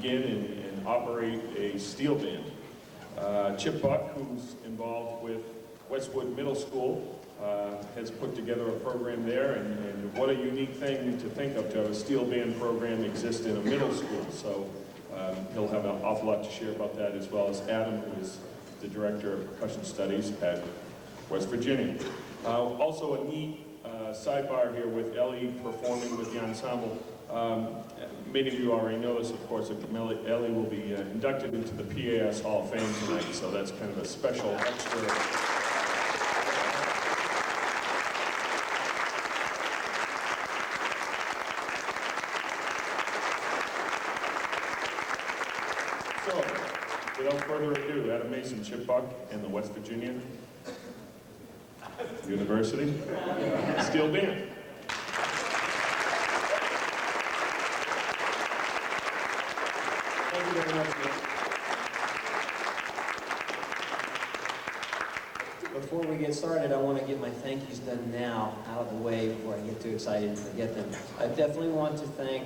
begin and operate a steel band. Chip Buck, who's involved with Westwood Middle School, has put together a program there, and what a unique thing to think of, to have a steel band program exist in a middle school. So he'll have an awful lot to share about that, as well as Adam, who is the Director of Percussion Studies at West Virginia. Also a neat sidebar here with Ellie performing with the ensemble. Many of you already know this, of course, Ellie will be inducted into the PAS Hall of Fame tonight, so that's kind of a special extra. So, without further ado, Adam Mason, Chip Buck, and the West Virginia University Steel Band. Thank you very much. Before we get started, I want to get my thank yous done now, out of the way, before I get too excited and forget them. I definitely want to thank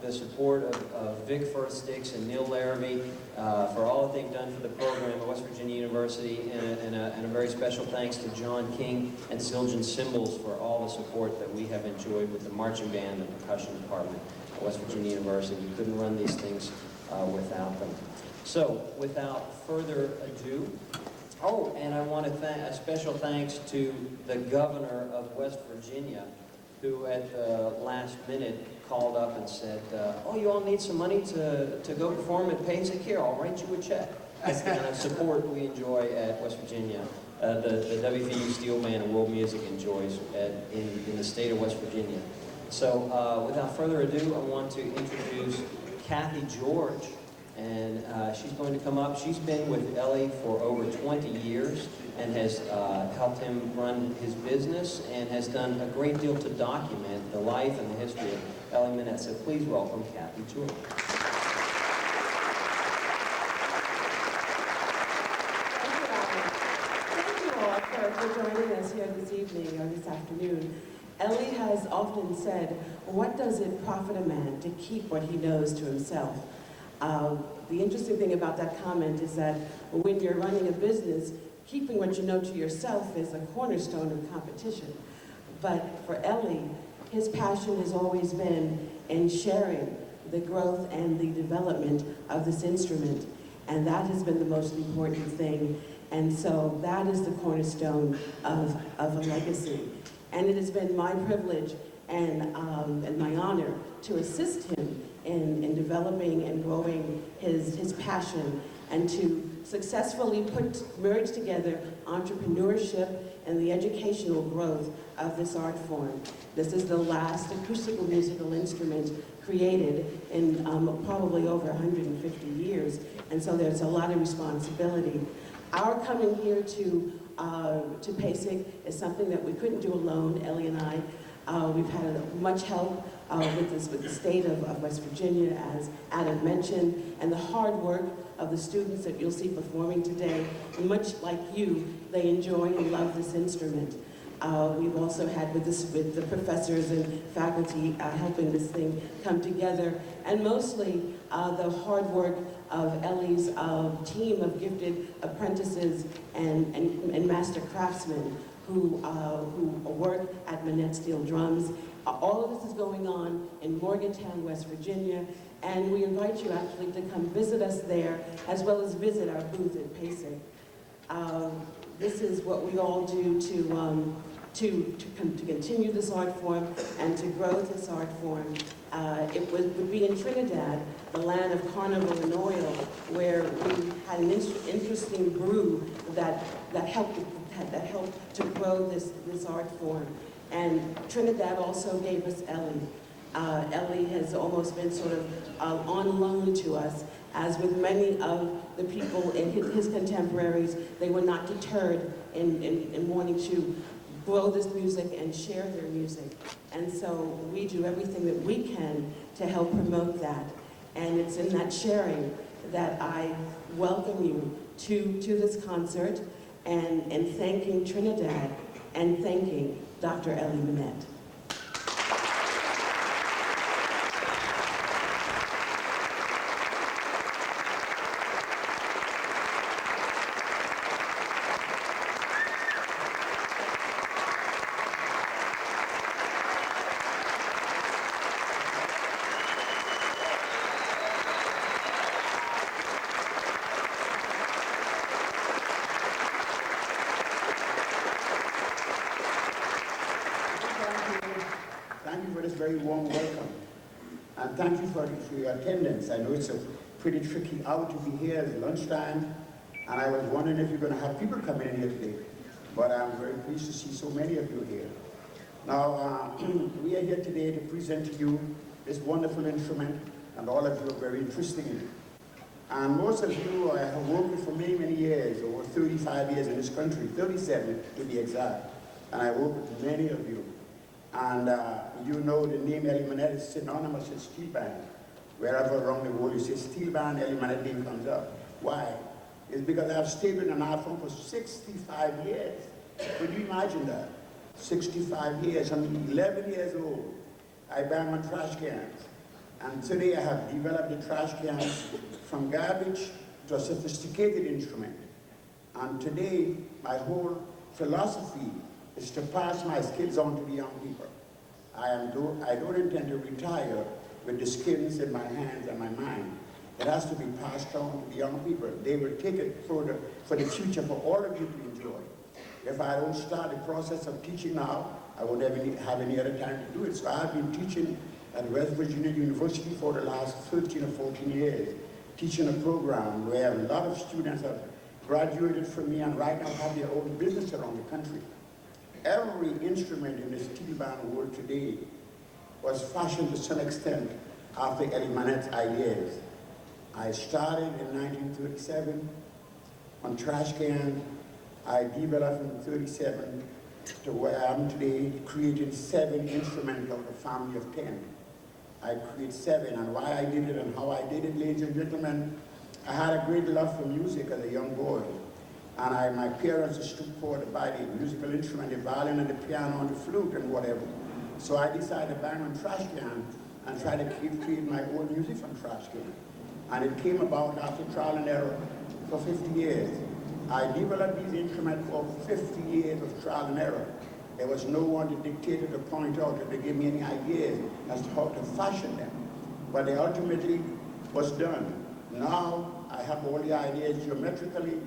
the support of Vic Firstix and Neil Larrabee for all that they've done for the program at West Virginia University, and a very special thanks to John King and Siljan Cymbals for all the support that we have enjoyed with the marching band and percussion department at West Virginia University. We couldn't run these things without them. So, without further ado, oh, and I want to thank a special thanks to the governor of West Virginia, who at the last minute called up and said, oh, you all need some money to go perform at PASIC? Here, I'll write you a check. That's the kind of support we enjoy at West Virginia. The WVU Steel Band and World Music enjoys in the state of West Virginia. So without further ado, I want to introduce Kathy George. And she's going to come up. She's been with Ellie for over 20 years and has helped him run his business and has done a great deal to document the life and the history of Ellie Minette. So please welcome Kathy George. Thank you all for joining us here this evening or this afternoon. Ellie has often said, what does it profit a man to keep what he knows to himself? The interesting thing about that comment is that when you're running a business, keeping what you know to yourself is a cornerstone of competition. But for Ellie, his passion has always been in sharing the growth and the development of this instrument. And that has been the most important thing. And so that is the cornerstone of a legacy. And it has been my privilege and my honor to assist him in developing and growing his passion, and to successfully merge together entrepreneurship and the educational growth of this art form. This is the last acoustical musical instrument created in probably over 150 years, and so there's a lot of responsibility. Our coming here to PASIC is something that we couldn't do alone, Ellie and I. We've had much help with the state of West Virginia, as Adam mentioned, and the hard work of the students that you'll see performing today. And much like you, they enjoy and love this instrument. We've also had with the professors and faculty helping this thing come together, and mostly the hard work of Ellie's team of gifted apprentices and master craftsmen who work at Minette Steel Drums. All of this is going on in Morgantown, West Virginia, and we invite you actually to come visit us there, as well as visit our booth at PASIC. This is what we all do to continue this art form and to grow this art form. It would be in Trinidad, the land of carnival and oil, where we had an interesting brew that helped to grow this art form. And Trinidad also gave us Ellie. Ellie has almost been sort of on loan to us, as with many of the people in his contemporaries, they were not deterred in wanting to grow this music and share their music. And so we do everything that we can to help promote that. And it's in that sharing that I welcome you to this concert, and thanking Trinidad and thanking Dr. Ellie Minette. And thank you for your attendance. I know it's a pretty tricky hour to be here. It's lunchtime. And I was wondering if you're going to have people coming in here today. But I'm very pleased to see so many of you here. Now, we are here today to present to you this wonderful instrument, and all of you are very interested in it. And most of you I have worked with for many, many years, over 35 years in this country, 37 to be exact. And I work with many of you. And you know the name Ellie Manette is synonymous with steel band. Wherever around the world you say steel band, Ellie Manette name comes up. Why? It's because I've stayed in an art form for 65 years. Could you imagine that? 65 years, I'm 11 years old. I bang on trash cans. And today I have developed the trash cans from garbage to a sophisticated instrument. And today, my whole philosophy is to pass my skills on to the young people. I don't intend to retire with the skills in my hands and my mind. It has to be passed on to the young people. They will take it further for the future for all of you to enjoy. If I don't start the process of teaching now, I won't have any other time to do it. So I've been teaching at West Virginia University for the last 13 or 14 years, teaching a program where a lot of students have graduated from me and right now have their own business around the country. Every instrument in the steel band world today was fashioned to some extent after Ellie Manette's ideas. I started in 1937 on trash cans. I developed in 37 to where I am today, creating 7 instruments out of a family of 10. I created 7, and why I did it and how I did it, ladies and gentlemen, I had a great love for music as a young boy. And my parents used to pour to buy the musical instrument, the violin and the piano and the flute and whatever. So I decided to bang on trash can and try to create my own music from trash can. And it came about after trial and error for 50 years. I developed these instruments for 50 years of trial and error. There was no one to dictate or to point out or to give me any ideas as to how to fashion them. But they ultimately was done. Now I have all the ideas geometrically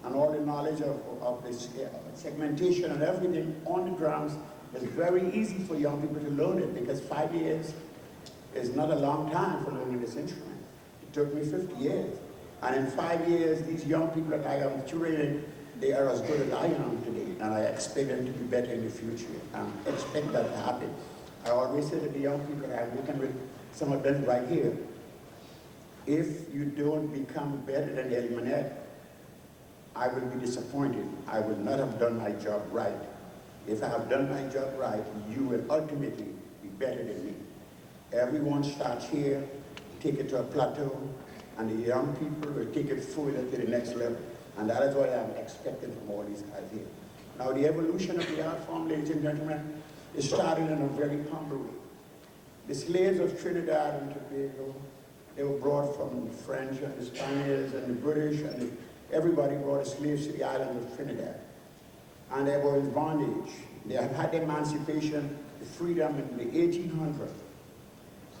and all the knowledge of this segmentation and everything on the drums. It's very easy for young people to learn it because 5 years is not a long time for learning this instrument. It took me 50 years. And in 5 years, these young people that I am tutoring, they are as good as I am today, and I expect them to be better in the future, and expect that to happen. I always say to the young people, I'm working with some of them right here, if you don't become better than Ellie Manette, I will be disappointed. I will not have done my job right. If I have done my job right, you will ultimately be better than me. Everyone starts here, take it to a plateau, and the young people will take it further to the next level. And that is what I'm expecting from all these guys here. Now, the evolution of the art form, ladies and gentlemen, is started in a very humble way. The slaves of Trinidad and Tobago, they were brought from the French and the Spaniards and the British, and everybody brought the slaves to the island of Trinidad. And they were in bondage. They had had emancipation, the freedom in the 1800s.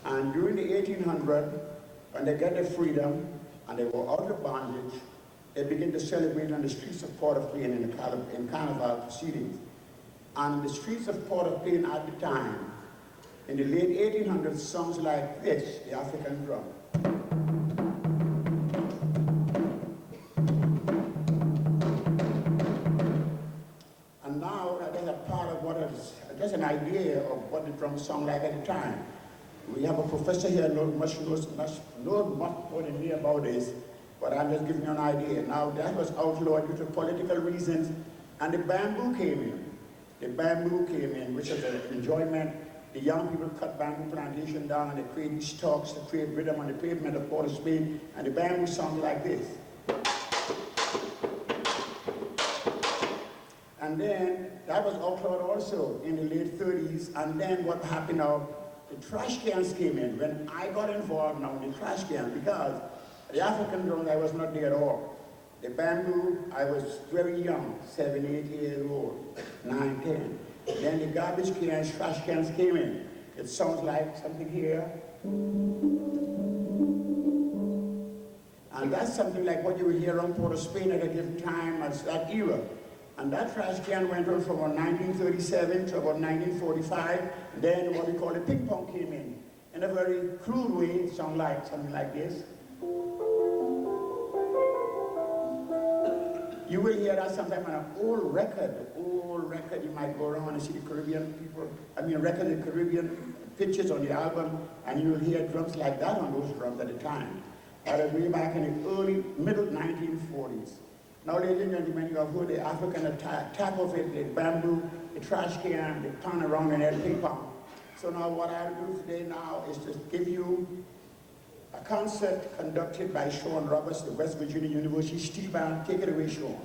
And during the 1800s, when they got their freedom and they were out of bondage, they began to celebrate on the streets of Port-au-Plaine in Carnival proceedings. And the streets of Port-au-Plaine at the time, in the late 1800s, songs like this, the African drum. And now that is a part of what is just an idea of what the drums sound like at the time. We have a professor here who knows much more than me about this, but I'm just giving you an idea. Now that was outlawed due to political reasons, and the bamboo came in. The bamboo came in, which is an enjoyment. The young people cut bamboo plantation down and they create these stalks to create rhythm on the pavement of Port-au-Plaine, and the bamboo sounds like this. And then that was outlawed also in the late 30s, and then what happened now, the trash cans came in. When I got involved now in the trash cans, because the African drums, I was not there at all. The bamboo, I was very young, 7, 8 years old, 9, 10. Then the garbage cans, trash cans came in. It sounds like something here. And that's something like what you would hear on Port-au-Plaine at a given time at that era. And that trash can went on from 1937 to about 1945. Then what we call the ping pong came in. in a very crude way. It sounds like something like this. You will hear that sometime on an old record. You might go around and see the Caribbean people, record the Caribbean pictures on the album, and you will hear drums like that on those drums at the time. That was way back in the middle 1940s. Now, ladies and gentlemen, you have heard the African attack of it, the bamboo, the trash can, the pan around and that ping pong. So now what I'll do today now is to give you a concert conducted by Sean Roberts, the West Virginia University Steel Band. Take it away, Sean.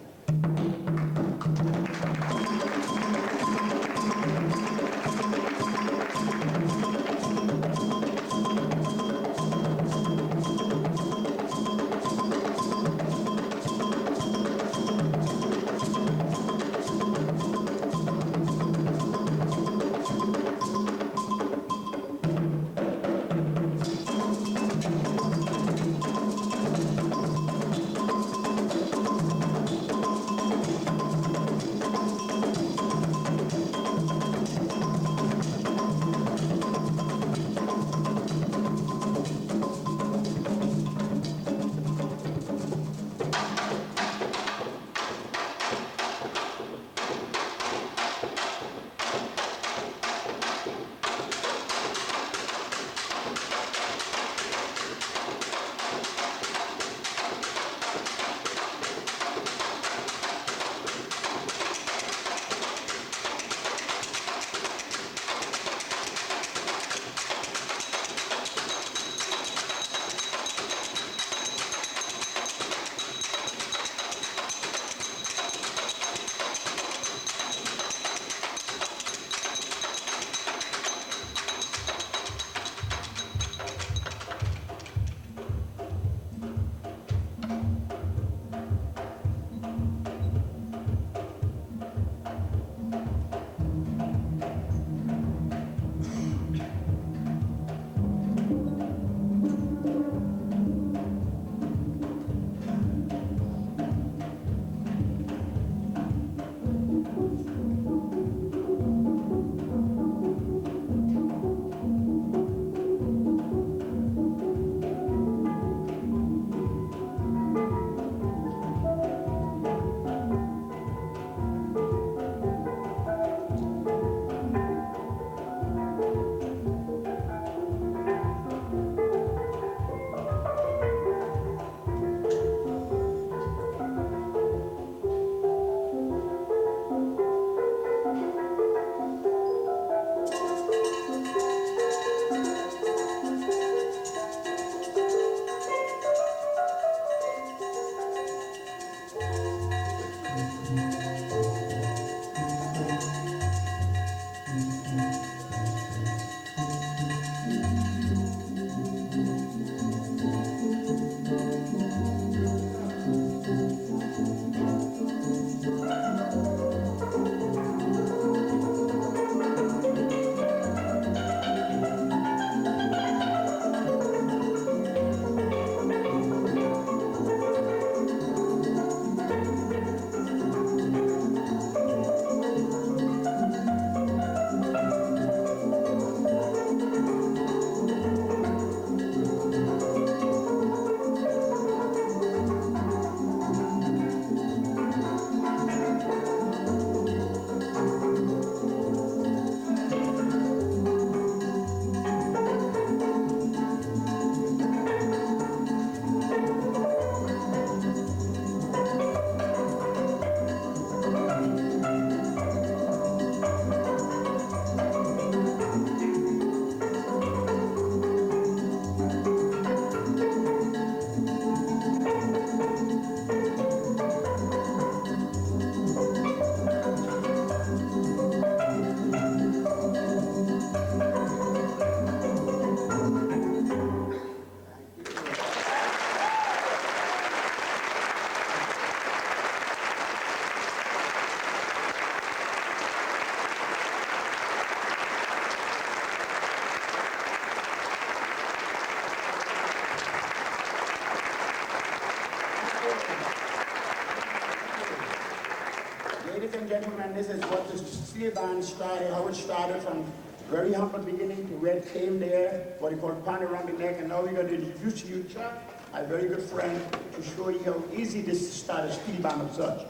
Ladies and gentlemen, this is what the steel band started, how it started from Very humble beginning. The red came there, what he called pound around the neck, and now we're going to introduce you, Chuck, my very good friend, to show you how easy this is to start a speedy band of such.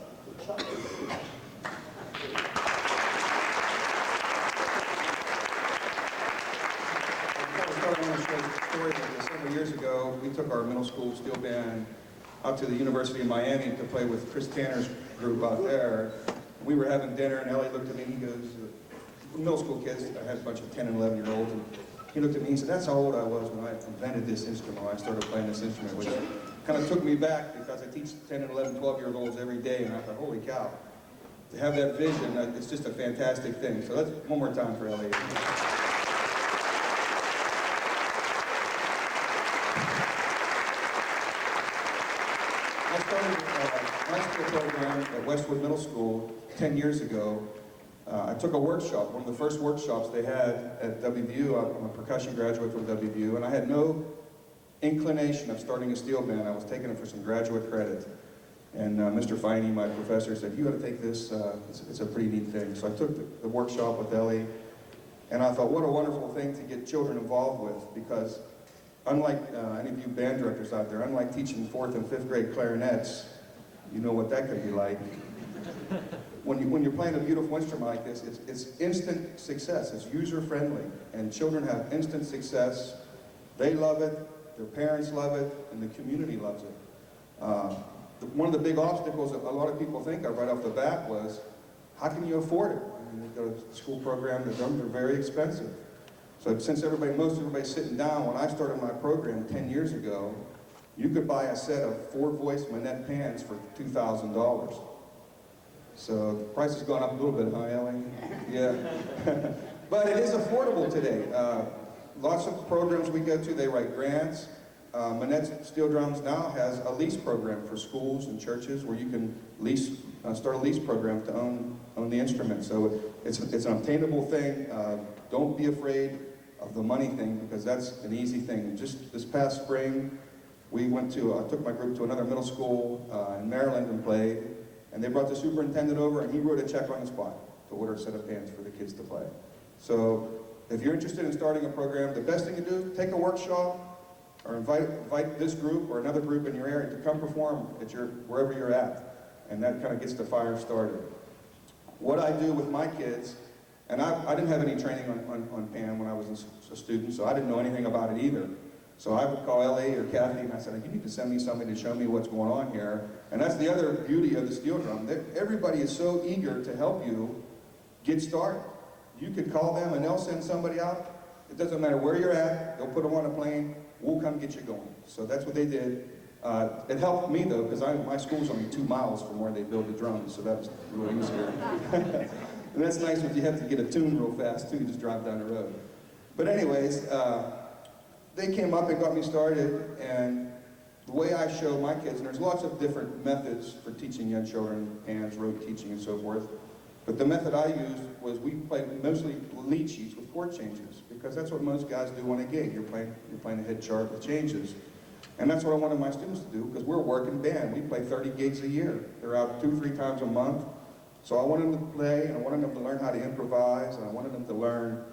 Chuck. I want to share a story. Several years ago, we took our middle school steel band out to the University of Miami to play with Chris Tanner's group out there. We were having dinner, and Ellie looked at me and he goes, middle school kids, I had a bunch of 10 and 11-year-olds, and he looked at me and said, that's how old I was when I invented this instrument, when I started playing this instrument, which kind of took me back because I teach 10 and 11, 12-year-olds every day, and I thought, holy cow, to have that vision, it's just a fantastic thing. So let's, one more time for Ellie. I started my school program at Westwood Middle School 10 years ago. I took a workshop, one of the first workshops they had at WVU. I'm a percussion graduate from WVU, and I had no inclination of starting a steel band. I was taking it for some graduate credit. And Mr. Finey, my professor, said, you got to take this, it's a pretty neat thing. So I took the workshop with Ellie, and I thought, what a wonderful thing to get children involved with, because unlike any of you band directors out there, unlike teaching 4th and 5th grade clarinets, you know what that could be like. When you're playing a beautiful instrument like this, it's instant success. It's user-friendly, and children have instant success. They love it, their parents love it, and the community loves it. One of the big obstacles that a lot of people think of right off the bat was, how can you afford it? I mean, you go to a school program, the drums are very expensive. So since most everybody's sitting down, when I started my program 10 years ago, you could buy a set of 4-voice Manette pans for $2,000. So the price has gone up a little bit, huh, Ellie? Yeah. But it is affordable today. Lots of programs we go to, they write grants. Manette Steel Drums now has a lease program for schools and churches where you can lease, start a lease program to own the instrument. So it's an obtainable thing. Don't be afraid of the money thing, because that's an easy thing. Just this past spring, we went to, I took my group to another middle school in Maryland and played, and they brought the superintendent over and he wrote a check on the spot to order a set of pans for the kids to play. So if you're interested in starting a program, the best thing to do, take a workshop or invite this group or another group in your area to come perform at wherever you're at, and that kind of gets the fire started. What I do with my kids, and I didn't have any training on pan when I was a student, so I didn't know anything about it either. So I would call Ellie or Kathy and I said, you need to send me somebody to show me what's going on here. And that's the other beauty of the steel drum. Everybody is so eager to help you get started. You could call them and they'll send somebody out. It doesn't matter where you're at, they'll put them on a plane, we'll come get you going. So that's what they did. It helped me though, because my school's only 2 miles from where they build the drums, so that was a little easier. And that's nice if you have to get a tune real fast too, you just drive down the road. But anyways, they came up and got me started, and the way I show my kids, and there's lots of different methods for teaching young children, hands, rote teaching, and so forth, but the method I used was we played mostly lead sheets with chord changes, because that's what most guys do on a gig. You're playing a head chart with changes. And that's what I wanted my students to do, because we're a working band. We play 30 gigs a year. They're out 2-3 times a month. So I wanted them to play, and I wanted them to learn how to improvise, and I wanted them to learn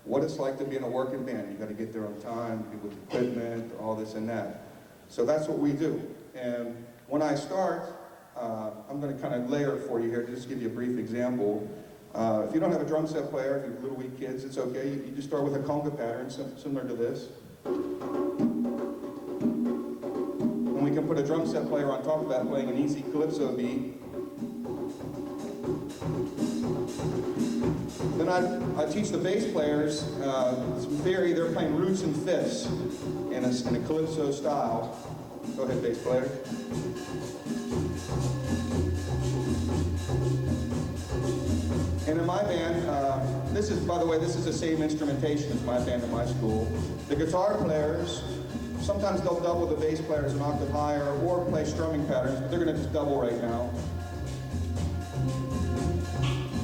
what it's like to be in a working band. You got to get there on time, with equipment, all this and that. So that's what we do. And when I start, I'm going to kind of layer it for you here, to just give you a brief example. If you don't have a drum set player, if you're little weak kids, it's okay. You just start with a conga pattern, similar to this. And we can put a drum set player on top of that, playing an easy calypso beat. Then I teach the bass players some theory. They're playing roots and fifths in a calypso style. Go ahead, bass player. And in my band, by the way, this is the same instrumentation as my band at my school. The guitar players, sometimes they'll double the bass players an octave higher or play strumming patterns, but they're going to just double right now.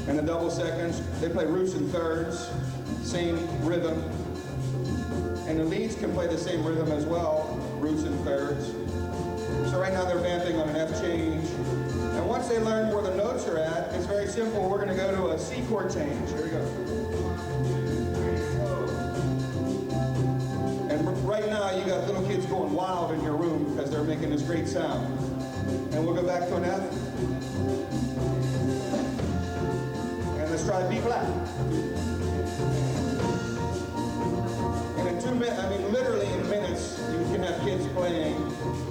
And the double seconds, they play roots and thirds, same rhythm. And the leads can play the same rhythm as well, roots and thirds. So right now they're vamping on an F change. And once they learn where the notes are at, it's very simple. We're going to go to a C chord change. Here we go. wild in your room because they're making this great sound. And we'll go back to an F. And let's try B flat. And in 2 minutes, I mean literally in minutes, you can have kids playing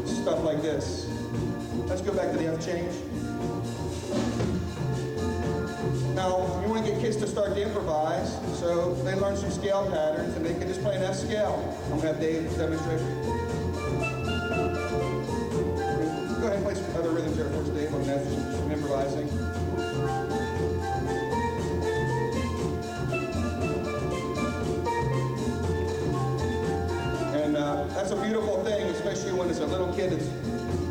stuff like this. Let's go back to the F change. Now, you want to get kids to start to improvise, so they learn some scale patterns, and they can just play an F scale. I'm going to have Dave demonstrate. Go ahead and play some other rhythms there for us, Dave, on F, some improvising. And that's a beautiful thing, especially when it's a little kid that's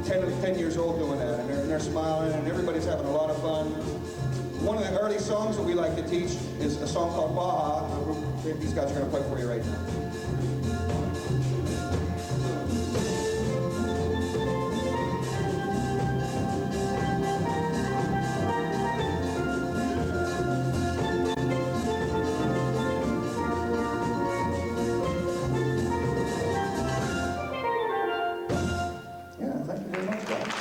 10 years old doing that, and they're smiling, and everybody's having a lot of fun. One of the early songs that we like to teach is a song called Baja. These guys are going to play for you right now. Yeah, thank you very much, guys.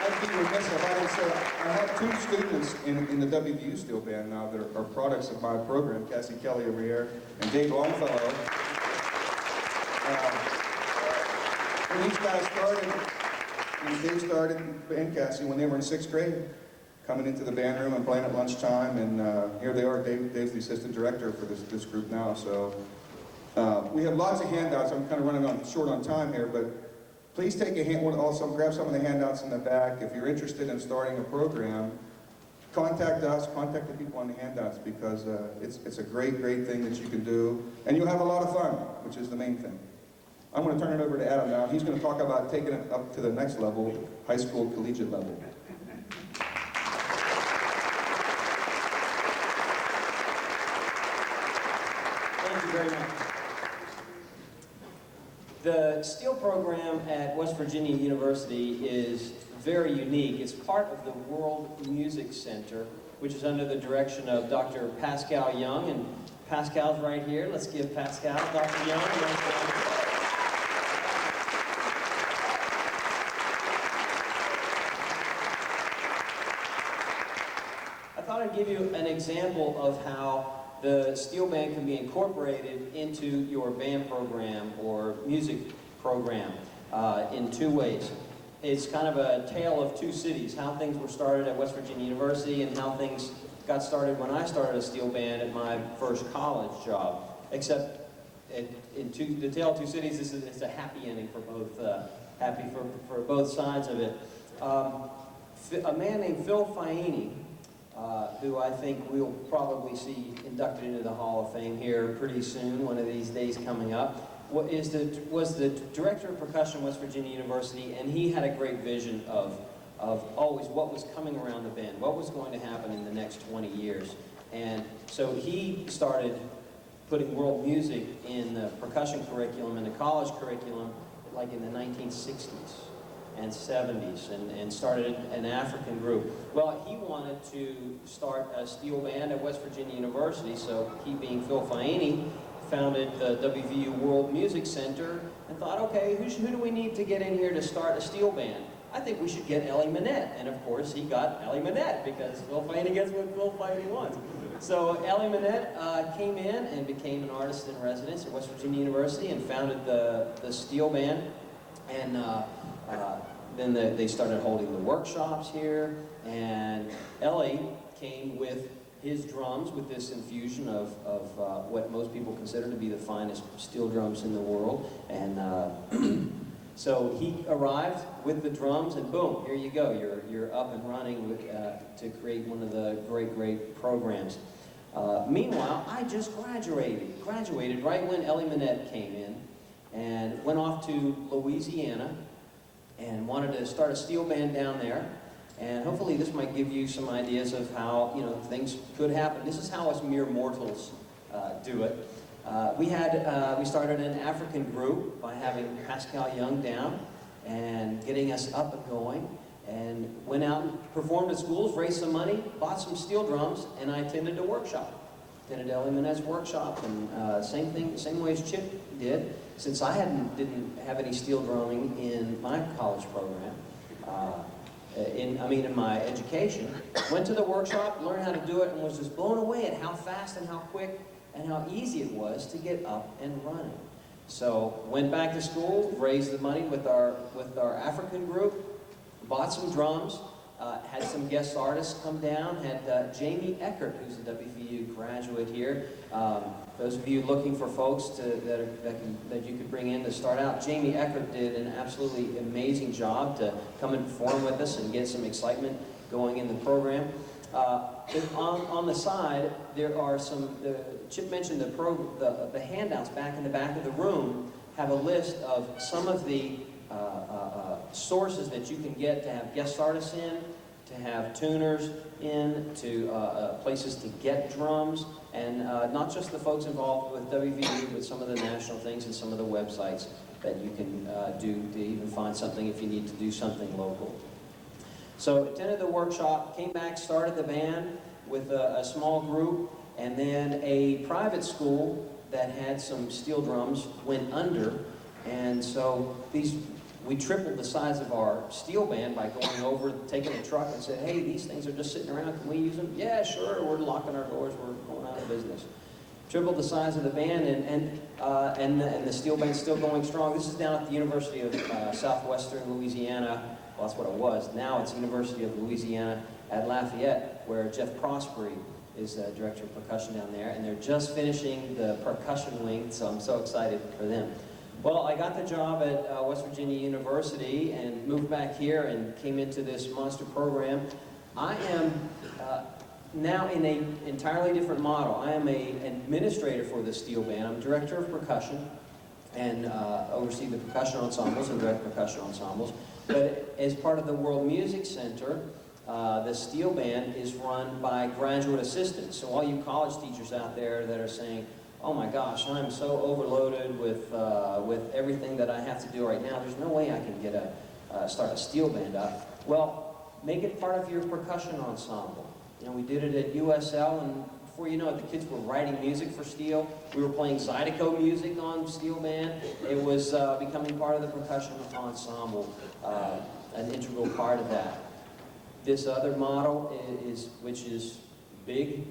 I'd be remiss if I didn't say I have 2 students in the WVU Steel Band now that are products of my program, Cassie Kelly over here and Dave Longfellow. When these guys started, when Dave started and Cassie when they were in 6th grade, coming into the band room and playing at lunchtime, and here they are. Dave's the assistant director for this group now. So we have lots of handouts. I'm kind of running short on time here, but please take a hand, also grab some of the handouts in the back. If you're interested in starting a program, contact us, contact the people on the handouts, because it's a great thing that you can do. And you'll have a lot of fun, which is the main thing. I'm going to turn it over to Adam now. He's going to talk about taking it up to the next level, high school, collegiate level. Thank you very much. The steel program at West Virginia University is very unique. It's part of the World Music Center, which is under the direction of Dr. Pascal Young, and Pascal's right here. Let's give Pascal, Dr. Young. I thought I'd give you an example of how the steel band can be incorporated into your band program or music program in 2 ways. It's kind of a tale of 2 cities, how things were started at West Virginia University and how things got started when I started a steel band at my first college job. Except the tale of 2 cities, it's a happy ending for both, happy for both sides of it. A man named Phil Faini, who I think we'll probably see inducted into the Hall of Fame here pretty soon, one of these days coming up, was the director of percussion at West Virginia University, and he had a great vision of always what was coming around the band, what was going to happen in the next 20 years. And so he started putting world music in the percussion curriculum and the college curriculum like in the 1960s. And 70s, and started an African group. Well, he wanted to start a steel band at West Virginia University, so he, being Phil Faini, founded the WVU World Music Center and thought, okay, who do we need to get in here to start a steel band? I think we should get Ellie Manette. And of course, he got Ellie Manette, because Phil Faini gets what Phil Faini wants. So Ellie Manette came in and became an artist in residence at West Virginia University and founded the steel band. And then they started holding the workshops here, and Ellie came with his drums, with this infusion of what most people consider to be the finest steel drums in the world. And so he arrived with the drums, and boom, here you go. You're up and running with, to create one of the great programs. Meanwhile, I just graduated right when Ellie Manette came in, and went off to Louisiana and wanted to start a steel band down there. And hopefully this might give you some ideas of how, things could happen. This is how us mere mortals do it. We started an African group by having Pascal Young down and getting us up and going, and went out and performed at schools, raised some money, bought some steel drums, and I attended a workshop. attended Ellie Manette's workshop, and same thing, same way as Chip did. Since I didn't have any steel drumming in my college program, in my education, went to the workshop, learned how to do it, and was just blown away at how fast and how quick and how easy it was to get up and running. So went back to school, raised the money with our African group, bought some drums, had some guest artists come down, had Jamie Eckert, who's a WVU graduate here. Those of you looking for folks that you could bring in to start out, Jamie Eckert did an absolutely amazing job to come and perform with us and get some excitement going in the program. On the side, there are some, Chip mentioned the handouts back in the back of the room have a list of some of the sources that you can get to have guest artists in, to have tuners in, to places to get drums, and not just the folks involved with WVU, but some of the national things and some of the websites that you can do to even find something if you need to do something local. So attended the workshop, came back, started the band with a small group, and then a private school that had some steel drums went under, and so we tripled the size of our steel band by going over, taking a truck and said, hey, these things are just sitting around, can we use them? Yeah, sure, we're locking our doors, we're going out of business. Tripled the size of the band, and the steel band's still going strong. This is down at the University of Southwestern Louisiana. Well, that's what it was. Now it's University of Louisiana at Lafayette, where Jeff Prospery is the director of percussion down there, and they're just finishing the percussion wing, so I'm so excited for them. Well, I got the job at West Virginia University and moved back here and came into this monster program. I am now in an entirely different model. I am an administrator for the steel band. I'm director of percussion and oversee the percussion ensembles and direct percussion ensembles. But as part of the World Music Center, the steel band is run by graduate assistants. So all you college teachers out there that are saying, oh my gosh, I'm so overloaded with everything that I have to do right now, there's no way I can start a steel band up. Well, make it part of your percussion ensemble. You know, we did it at USL, and before you know it, the kids were writing music for steel. We were playing Zydeco music on steel band. It was becoming part of the percussion ensemble, an integral part of that. This other model which is big,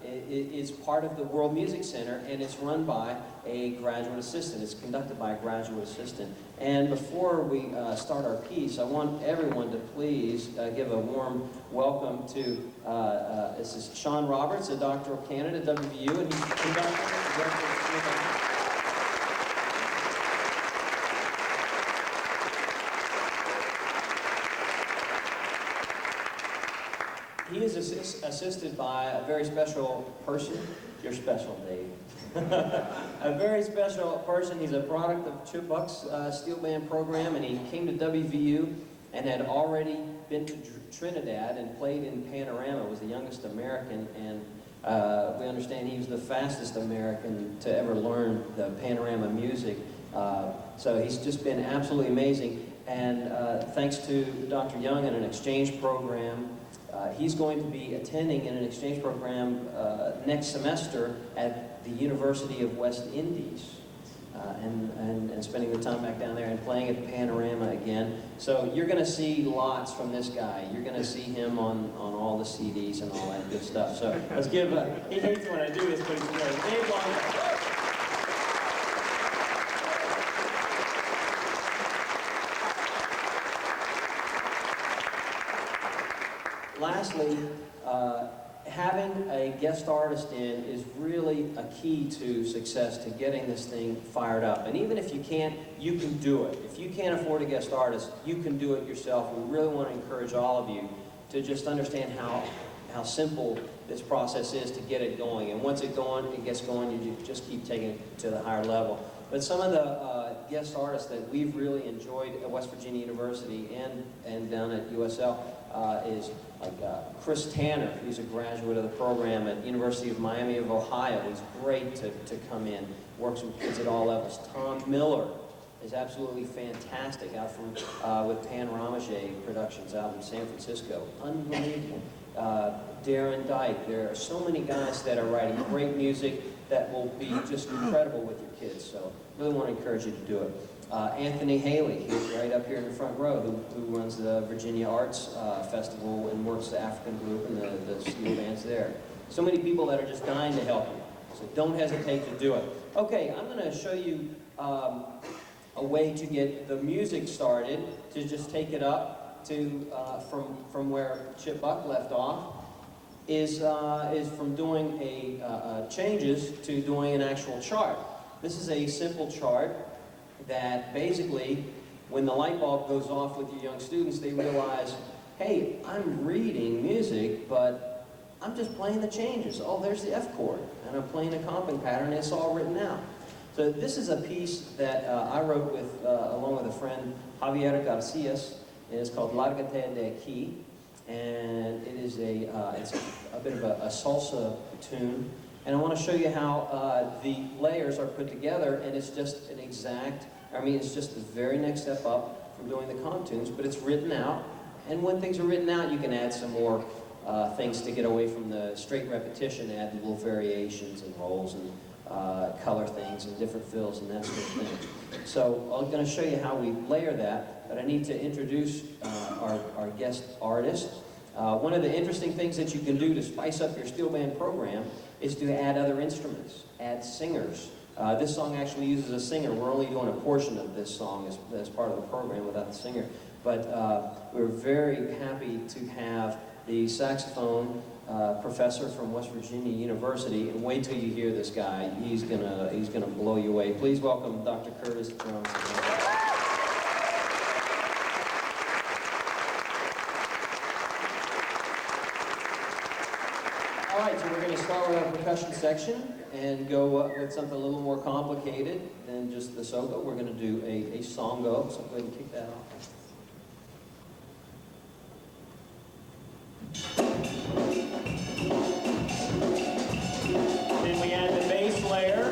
is part of the World Music Center, and it's run by a graduate assistant. It's conducted by a graduate assistant. And before we start our piece, I want everyone to please give a warm welcome to, this is Sean Roberts, a doctoral candidate at WVU, and he's conducting He is assisted by a very special person. You're special, Dave. A very special person. He's a product of Chip Buck's steel band program, and he came to WVU and had already been to Trinidad and played in Panorama, was the youngest American, and we understand he was the fastest American to ever learn the Panorama music. So he's just been absolutely amazing. And thanks to Dr. Young and an exchange program, he's going to be attending in an exchange program next semester at the University of West Indies, and spending the time back down there and playing at Panorama again. So you're going to see lots from this guy. You're going to see him on all the CDs and all that good stuff. So let's give he hates when I do this, but he's great. Dave Long. Lastly, having a guest artist in is really a key to success, to getting this thing fired up. And even if you can't, you can do it. If you can't afford a guest artist, you can do it yourself. We really want to encourage all of you to just understand how simple this process is to get it going. And once it gets going, you just keep taking it to the higher level. But some of the guest artists that we've really enjoyed at West Virginia University and down at USL is like Chris Tanner, who's a graduate of the program at University of Miami of Ohio. He's great to come in, works with kids at all levels. Tom Miller is absolutely fantastic out from with Pan Ramage Productions out in San Francisco. Unbelievable. Darren Dyke. There are so many guys that are writing great music that will be just incredible with your kids. So really want to encourage you to do it. Anthony Haley, he's right up here in the front row, who runs the Virginia Arts Festival and works the African group and the steel bands there. So many people that are just dying to help you. So don't hesitate to do it. Okay, I'm going to show you a way to get the music started, to just take it up to from where Chip Buck left off, is from doing changes to doing an actual chart. This is a simple chart that basically, when the light bulb goes off with your young students, they realize, hey, I'm reading music, but I'm just playing the changes. Oh, there's the F chord, and I'm playing a comping pattern, and it's all written out. So this is a piece that I wrote with, along with a friend, Javier Garcias, and it's called Largate de Aquí, and it is it's a bit of a salsa tune. And I want to show you how the layers are put together, and it's just an exact, it's just the very next step up from doing the contunes, but it's written out. And when things are written out, you can add some more things to get away from the straight repetition, add little variations and rolls and color things and different fills and that sort of thing. So I'm going to show you how we layer that, but I need to introduce our guest artist. One of the interesting things that you can do to spice up your steel band program is to add other instruments, add singers. This song actually uses a singer. We're only doing a portion of this song as part of the program without the singer. But we're very happy to have the saxophone professor from West Virginia University. And wait till you hear this guy. He's gonna blow you away. Please welcome Dr. Curtis Johnson. All right, so we're going to start with our percussion section and go with something a little more complicated than just the solo. We're going to do a songo, so go ahead and kick that off. Then we add the bass layer.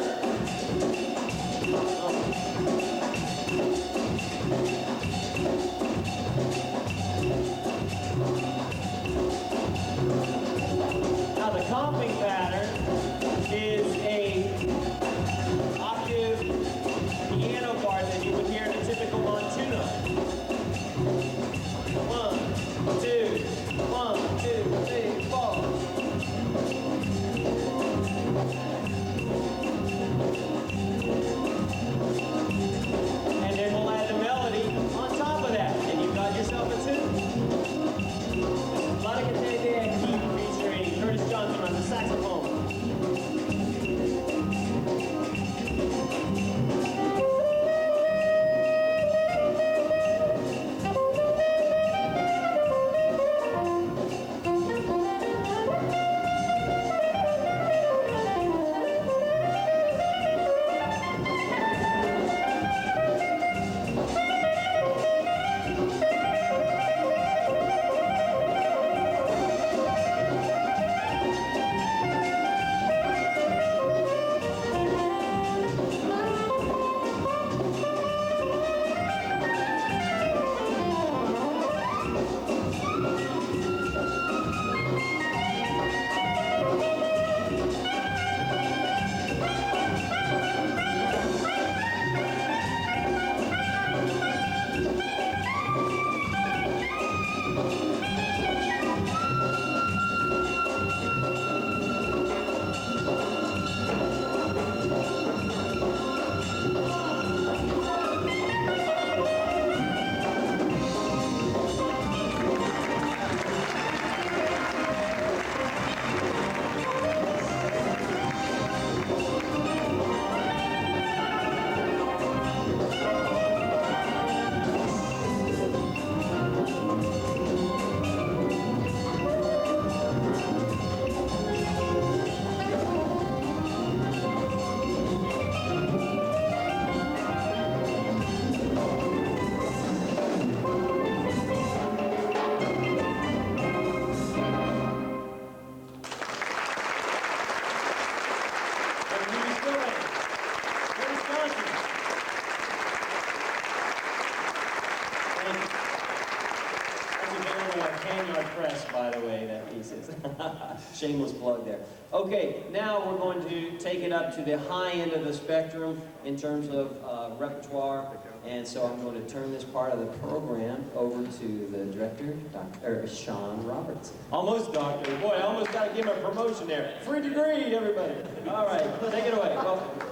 Now the comping pattern is a octave piano part that you would hear in a typical montuno. says. Shameless plug there. Okay, now we're going to take it up to the high end of the spectrum in terms of repertoire. And so I'm going to turn this part of the program over to the director, Dr. Sean Roberts. Almost doctor. Boy, I almost got to give him a promotion there. Free degree, everybody. All right, take it away. Welcome.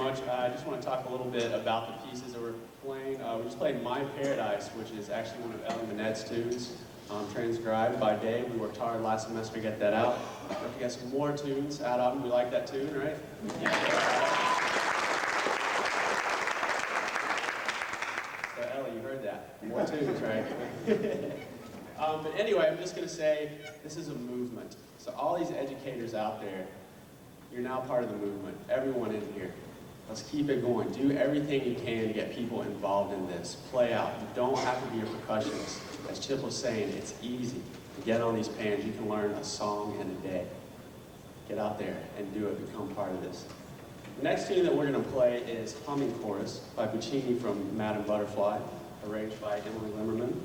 much. I just want to talk a little bit about the pieces that we're playing. We just played My Paradise, which is actually one of Ellie Manette's tunes, transcribed by Dave. We worked hard last semester to get that out. We have to get some more tunes out of them. We like that tune, right? So Ellie, you heard that. More tunes, right? But anyway, I'm just going to say this is a movement. So all these educators out there, you're now part of the movement. Everyone in here. Let's keep it going. Do everything you can to get people involved in this. Play out. You don't have to be a percussionist. As Chip was saying, it's easy to get on these pans. You can learn a song in a day. Get out there and do it. Become part of this. The next tune that we're going to play is Humming Chorus by Puccini from Madame Butterfly, arranged by Emily Limmerman.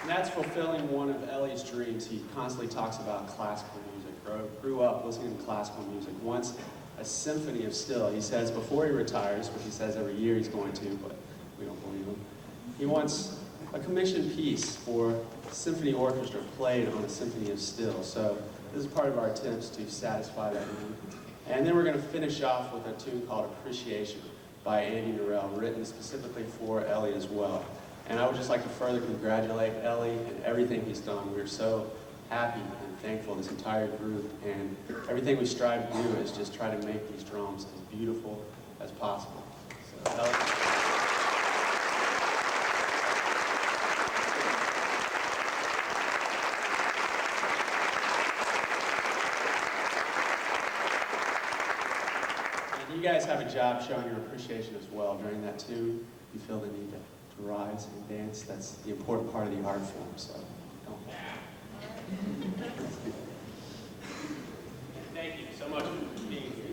And that's fulfilling one of Ellie's dreams. He constantly talks about classical music. Grew up listening to classical music. Wants a symphony of still. He says before he retires, which he says every year he's going to, but we don't believe him. He wants a commissioned piece for symphony orchestra played on a symphony of still. So this is part of our attempts to satisfy that need. And then we're going to finish off with a tune called Appreciation by Andy Norell, written specifically for Ellie as well. And I would just like to further congratulate Ellie and everything he's done. We're so happy and thankful, this entire group, and everything we strive to do is just try to make these drums as beautiful as possible. So, Ellie. And you guys have a job showing your appreciation as well. During that tune, you feel the need to rise and dance. That's the important part of the art form, so don't. Thank you so much for being here.